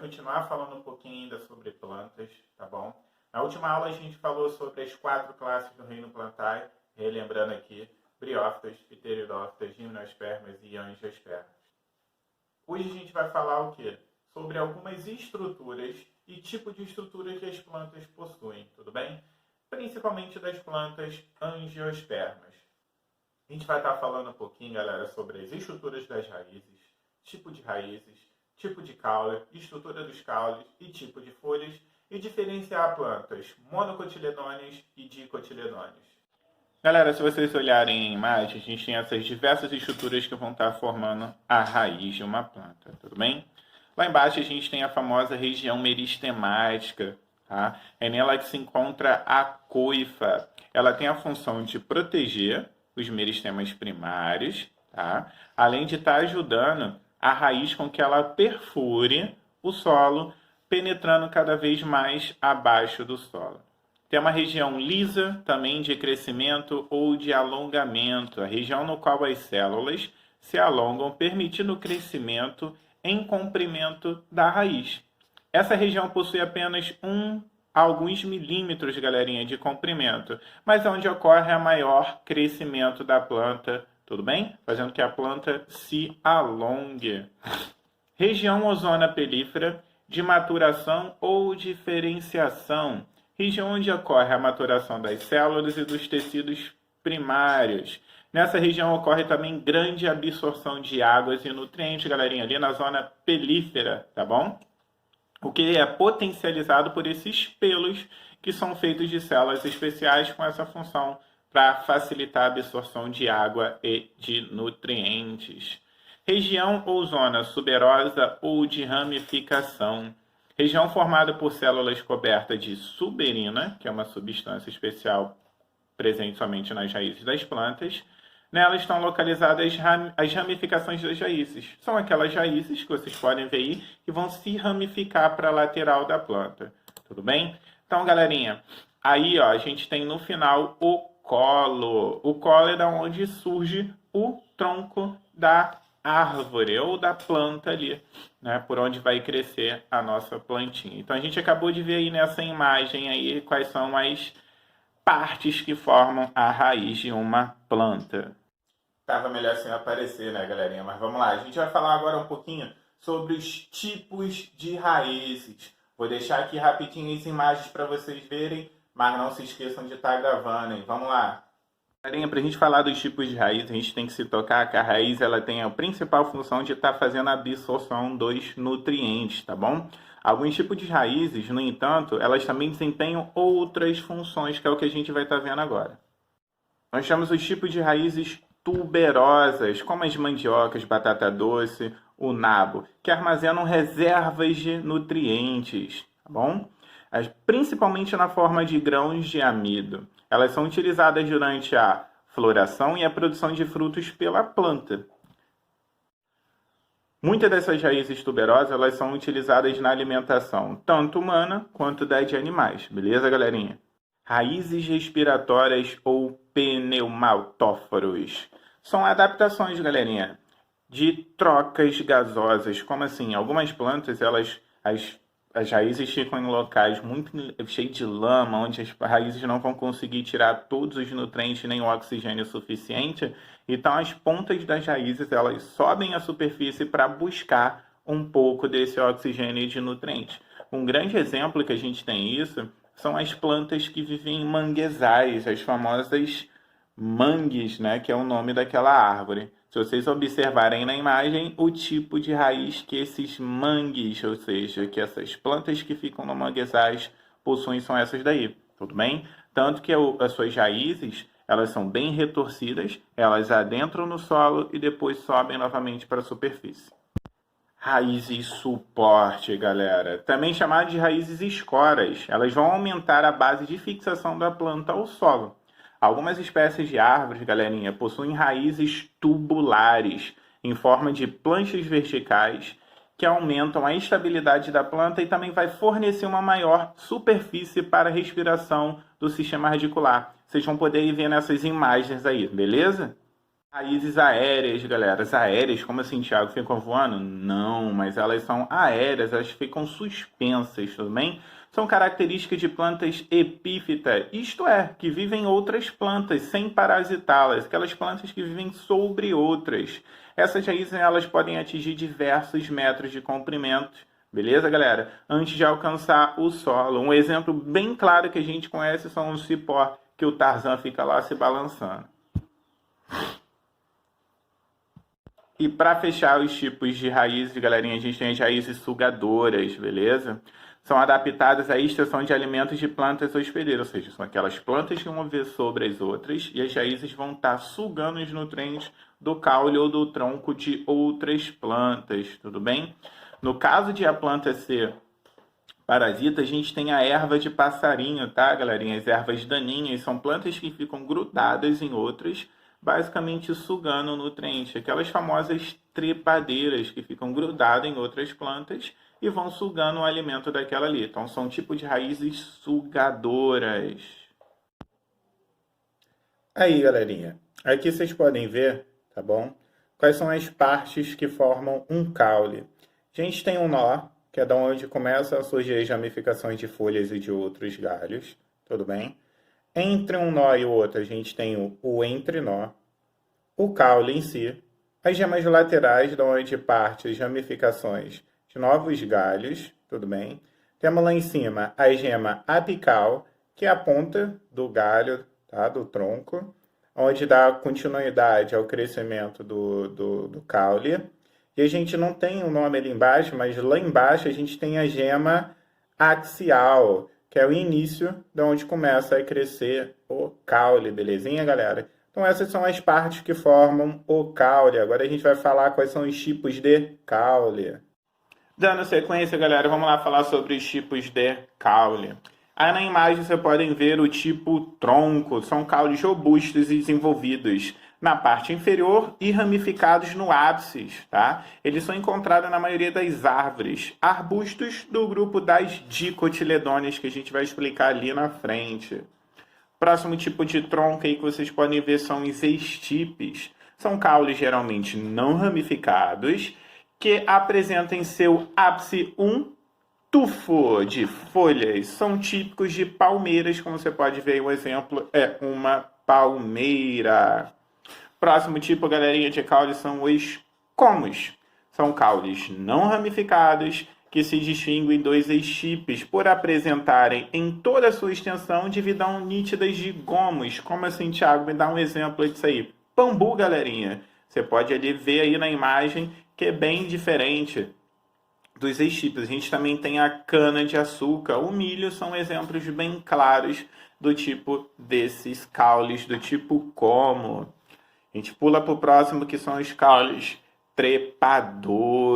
continuar falando um pouquinho ainda sobre plantas, tá bom? Na última aula a gente falou sobre as 4 classes do reino plantar, relembrando aqui, briófitas, pteridófitas, gimnospermas e angiospermas. Hoje a gente vai falar o quê? Sobre algumas estruturas e tipo de estrutura que as plantas possuem, tudo bem? Principalmente das plantas angiospermas. A gente vai estar falando um pouquinho, galera, sobre as estruturas das raízes, tipo de raízes, tipo de caule, estrutura dos caules e tipo de folhas, e diferenciar plantas monocotiledôneas e dicotiledôneas. Galera, se vocês olharem a imagem, a gente tem essas diversas estruturas que vão estar formando a raiz de uma planta, tudo bem? Lá embaixo a gente tem a famosa região meristemática, tá? É nela que se encontra a coifa. Ela tem a função de proteger os meristemas primários, tá? Além de estar ajudando a raiz com que ela perfure o solo, penetrando cada vez mais abaixo do solo. Tem uma região lisa, também de crescimento ou de alongamento, a região no qual as células se alongam, permitindo o crescimento em comprimento da raiz. Essa região possui apenas alguns milímetros, galerinha, de comprimento, mas é onde ocorre o maior crescimento da planta, tudo bem? Fazendo que a planta se alongue. Região ozona pelífera de maturação ou diferenciação. Região onde ocorre a maturação das células e dos tecidos primários. Nessa região ocorre também grande absorção de águas e nutrientes, galerinha, ali na zona pelífera, tá bom? O que é potencializado por esses pelos que são feitos de células especiais com essa função para facilitar a absorção de água e de nutrientes. Região ou zona suberosa ou de ramificação. Região formada por células cobertas de suberina, que é uma substância especial presente somente nas raízes das plantas. Nela estão localizadas as ramificações das raízes. São aquelas raízes que vocês podem ver aí que vão se ramificar para a lateral da planta. Tudo bem? Então, galerinha, aí ó, a gente tem no final o colo. O colo é da onde surge o tronco da árvore ou da planta ali, né, por onde vai crescer a nossa plantinha. Então a gente acabou de ver aí nessa imagem aí quais são as partes que formam a raiz de uma planta. Tava melhor sem aparecer, né, galerinha? Mas vamos lá, a gente vai falar agora um pouquinho sobre os tipos de raízes. Vou deixar aqui rapidinho as imagens para vocês verem, mas não se esqueçam de estar gravando, hein? Vamos lá. Galerinha, para a gente falar dos tipos de raiz, a gente tem que se tocar que a raiz ela tem a principal função de estar fazendo a absorção dos nutrientes, tá bom? Alguns tipos de raízes, no entanto, elas também desempenham outras funções, que é o que a gente vai estar vendo agora. Nós temos os tipos de raízes tuberosas, como as mandiocas, batata doce, o nabo, que armazenam reservas de nutrientes, tá bom? Principalmente na forma de grãos de amido. Elas são utilizadas durante a floração e a produção de frutos pela planta. Muitas dessas raízes tuberosas elas são utilizadas na alimentação, tanto humana quanto da de animais. Beleza, galerinha? Raízes respiratórias ou pneumatóforos. São adaptações, galerinha, de trocas gasosas. Como assim? Algumas plantas, as raízes ficam em locais muito cheios de lama, onde as raízes não vão conseguir tirar todos os nutrientes nem o oxigênio suficiente. Então, as pontas das raízes elas sobem à superfície para buscar um pouco desse oxigênio e de nutrientes. Um grande exemplo que a gente tem isso são as plantas que vivem em manguezais, as famosas mangues, né, que é o nome daquela árvore. Se vocês observarem na imagem, o tipo de raiz que esses mangues, ou seja, que essas plantas que ficam no manguezais possuem, são essas daí, tudo bem? Tanto que as suas raízes, elas são bem retorcidas, elas adentram no solo e depois sobem novamente para a superfície. Raízes suporte, galera. Também chamadas de raízes escoras. Elas vão aumentar a base de fixação da planta ao solo. Algumas espécies de árvores, galerinha, possuem raízes tubulares, em forma de planchas verticais, que aumentam a estabilidade da planta e também vai fornecer uma maior superfície para a respiração do sistema radicular. Vocês vão poder ver nessas imagens aí, beleza? Raízes aéreas, galera. As aéreas, como assim, Thiago, ficam voando? Não, mas elas são aéreas, elas ficam suspensas, tudo bem? São características de plantas epífitas, isto é, que vivem em outras plantas sem parasitá-las, aquelas plantas que vivem sobre outras. Essas raízes, elas podem atingir diversos metros de comprimento, beleza, galera? Antes de alcançar o solo. Um exemplo bem claro que a gente conhece são os cipó, que o Tarzan fica lá se balançando. E para fechar os tipos de raízes, galerinha, a gente tem as raízes sugadoras, beleza? São adaptadas à extração de alimentos de plantas hospedeiras, ou seja, são aquelas plantas que vão viver sobre as outras e as raízes vão estar sugando os nutrientes do caule ou do tronco de outras plantas, tudo bem? No caso de a planta ser parasita, a gente tem a erva de passarinho, tá, galerinha? As ervas daninhas são plantas que ficam grudadas em outras, basicamente sugando o nutriente. Aquelas famosas trepadeiras que ficam grudadas em outras plantas e vão sugando o alimento daquela ali. Então, são um tipo de raízes sugadoras. Aí, galerinha, aqui vocês podem ver, tá bom? Quais são as partes que formam um caule. A gente tem um nó, que é da onde começam a surgir as ramificações de folhas e de outros galhos, tudo bem? Entre um nó e o outro, a gente tem o entrenó, o caule em si, as gemas laterais, da onde partem as ramificações de novos galhos, tudo bem? Temos lá em cima a gema apical, que é a ponta do galho, tá? Do tronco, onde dá continuidade ao crescimento do caule. E a gente não tem o nome ali embaixo, mas lá embaixo a gente tem a gema axial, que é o início de onde começa a crescer o caule, belezinha, galera? Então essas são as partes que formam o caule. Agora a gente vai falar quais são os tipos de caule. Dando sequência, galera, vamos lá falar sobre os tipos de caule. Aí na imagem vocês podem ver o tipo tronco, são caules robustos e desenvolvidos na parte inferior e ramificados no ápice, tá? Eles são encontrados na maioria das árvores, arbustos do grupo das dicotiledôneas, que a gente vai explicar ali na frente. Próximo tipo de tronco aí que vocês podem ver são os estipes. São caules geralmente não ramificados, que apresentam em seu ápice um tufo de folhas. São típicos de palmeiras, como você pode ver, um exemplo é uma palmeira. Próximo tipo, galerinha, de caule são os comos. São caules não ramificados que se distinguem dos estipes por apresentarem em toda a sua extensão divisão nítidas de gomos. Como assim, Thiago? Me dá um exemplo disso aí. Bambu, galerinha. Você pode ali ver aí na imagem que é bem diferente dos estipes. A gente também tem a cana-de-açúcar. O milho são exemplos bem claros do tipo desses caules, do tipo como. A gente pula para o próximo, que são os caules trepadores.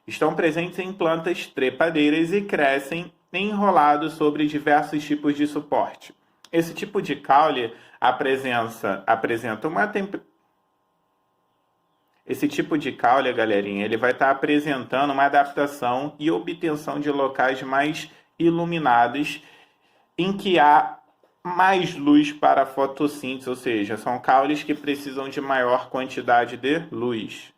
Estão presentes em plantas trepadeiras e crescem enrolados sobre diversos tipos de suporte. Esse tipo de caule apresenta uma Esse tipo de caule, galerinha, ele vai estar apresentando uma adaptação e obtenção de locais mais iluminados em que há mais luz para a fotossíntese, ou seja, são caules que precisam de maior quantidade de luz.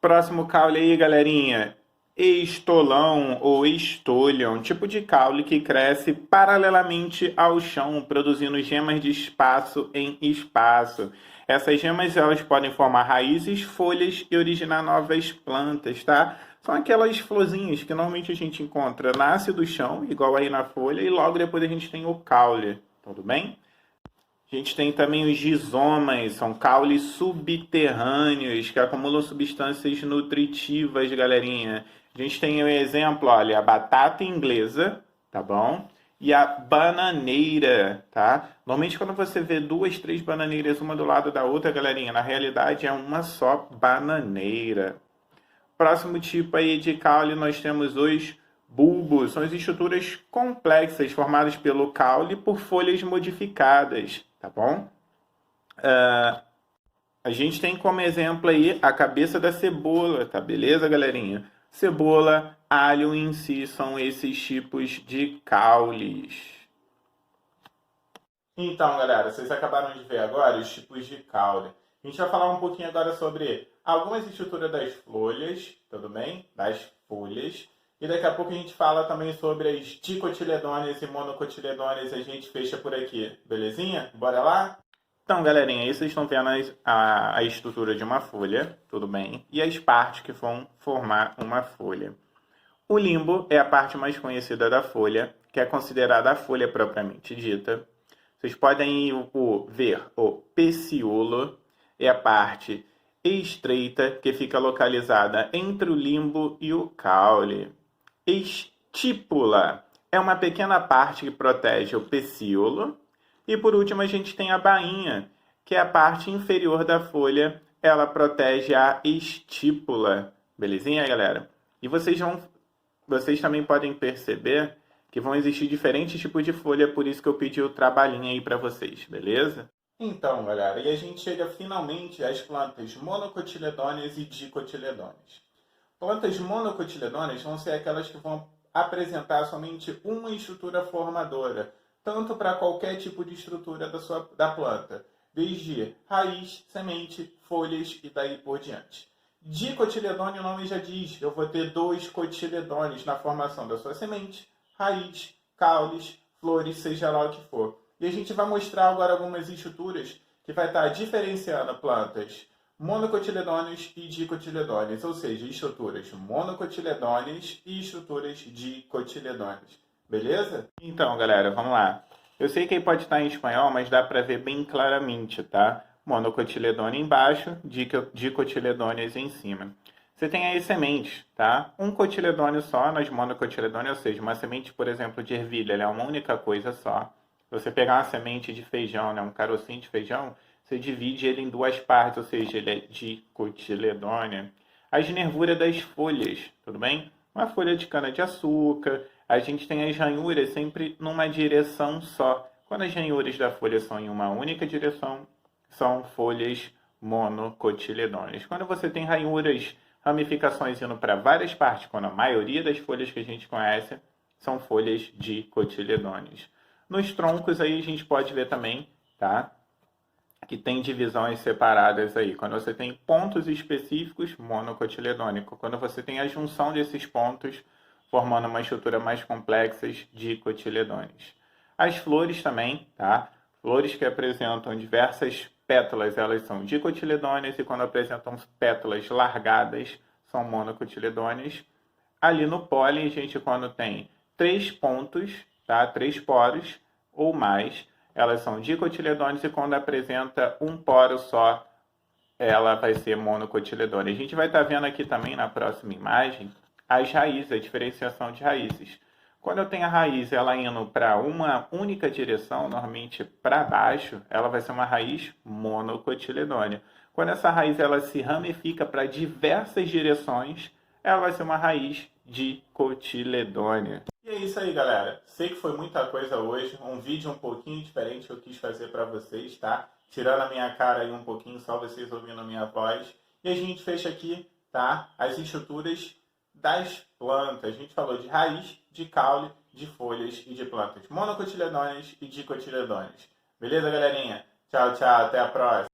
Próximo caule aí, galerinha, estolão ou estolha, um tipo de caule que cresce paralelamente ao chão, produzindo gemas de espaço em espaço. Essas gemas elas podem formar raízes, folhas e originar novas plantas, tá? São aquelas florzinhas que normalmente a gente encontra, nasce do chão, igual aí na folha, e logo depois a gente tem o caule, tudo bem? A gente tem também os gizomas, são caules subterrâneos que acumulam substâncias nutritivas, galerinha. A gente tem um exemplo, olha, a batata inglesa, tá bom? E a bananeira, tá? Normalmente quando você vê 2, 3 bananeiras uma do lado da outra, galerinha, na realidade é uma só bananeira. Próximo tipo aí de caule nós temos os bulbos. São as estruturas complexas formadas pelo caule por folhas modificadas, tá bom? A gente tem como exemplo aí a cabeça da cebola, tá beleza, galerinha? Cebola, alho em si são esses tipos de caules. Então, galera, vocês acabaram de ver agora os tipos de caule. A gente vai falar um pouquinho agora sobre algumas estruturas das folhas, tudo bem? Das folhas. E daqui a pouco a gente fala também sobre as dicotiledôneas e monocotiledôneas. A gente fecha por aqui, belezinha? Bora lá? Então, galerinha, aí vocês estão vendo a estrutura de uma folha, tudo bem? E as partes que vão formar uma folha. O limbo é a parte mais conhecida da folha, que é considerada a folha propriamente dita. Vocês podem ver o pecíolo, é a parte estreita que fica localizada entre o limbo e o caule. Estípula é uma pequena parte que protege o pecíolo. E por último a gente tem a bainha, que é a parte inferior da folha, ela protege a estípula. Belezinha, galera? E vocês também podem perceber que vão existir diferentes tipos de folha, por isso que eu pedi o trabalhinho aí para vocês, beleza? Então, galera, e a gente chega finalmente às plantas monocotiledôneas e dicotiledôneas. Plantas monocotiledôneas vão ser aquelas que vão apresentar somente uma estrutura formadora, tanto para qualquer tipo de estrutura da planta, desde raiz, semente, folhas e daí por diante. Dicotiledôneo, o nome já diz, eu vou ter 2 cotiledôneos na formação da sua semente, raiz, caules, flores, seja lá o que for. E a gente vai mostrar agora algumas estruturas que vai estar diferenciando plantas monocotiledôneas e dicotiledôneas, ou seja, estruturas monocotiledôneas e estruturas dicotiledôneas. Beleza? Então, galera, vamos lá. Eu sei que aí pode estar em espanhol, mas dá para ver bem claramente, tá? Monocotiledônea embaixo, dicotiledôneas em cima. Você tem aí sementes, tá? Um cotiledôneo só nas monocotiledôneas, ou seja, uma semente, por exemplo, de ervilha, ela é uma única coisa só. Se você pegar uma semente de feijão, né, um carocinho de feijão, você divide ele em 2 partes, ou seja, ele é dicotiledônea. As nervuras das folhas, tudo bem? Uma folha de cana-de-açúcar, a gente tem as ranhuras sempre numa direção só. Quando as ranhuras da folha são em uma única direção, são folhas monocotiledôneas. Quando você tem ranhuras, ramificações indo para várias partes, quando a maioria das folhas que a gente conhece são folhas dicotiledôneas. Nos troncos aí a gente pode ver também, tá? Que tem divisões separadas aí. Quando você tem pontos específicos, monocotiledônico. Quando você tem a junção desses pontos, formando uma estrutura mais complexa, dicotiledôneas. As flores também, tá? Flores que apresentam diversas pétalas, elas são dicotiledôneas, e quando apresentam pétalas largadas, são monocotiledôneas. Ali no pólen, a gente quando tem 3 pontos, tá? 3 poros ou mais, elas são dicotiledôneas, e quando apresenta um poro só, ela vai ser monocotiledônea. A gente vai estar vendo aqui também na próxima imagem as raízes, a diferenciação de raízes. Quando eu tenho a raiz ela indo para uma única direção, normalmente para baixo, ela vai ser uma raiz monocotiledônea. Quando essa raiz ela se ramifica para diversas direções, ela vai ser uma raiz dicotiledônea. E é isso aí, galera. Sei que foi muita coisa hoje, um vídeo um pouquinho diferente que eu quis fazer para vocês, tá? Tirando a minha cara aí um pouquinho, só vocês ouvindo a minha voz. E a gente fecha aqui, tá? As estruturas das plantas. A gente falou de raiz, de caule, de folhas e de plantas monocotiledôneas e dicotiledôneas. Beleza, galerinha? Tchau, tchau. Até a próxima.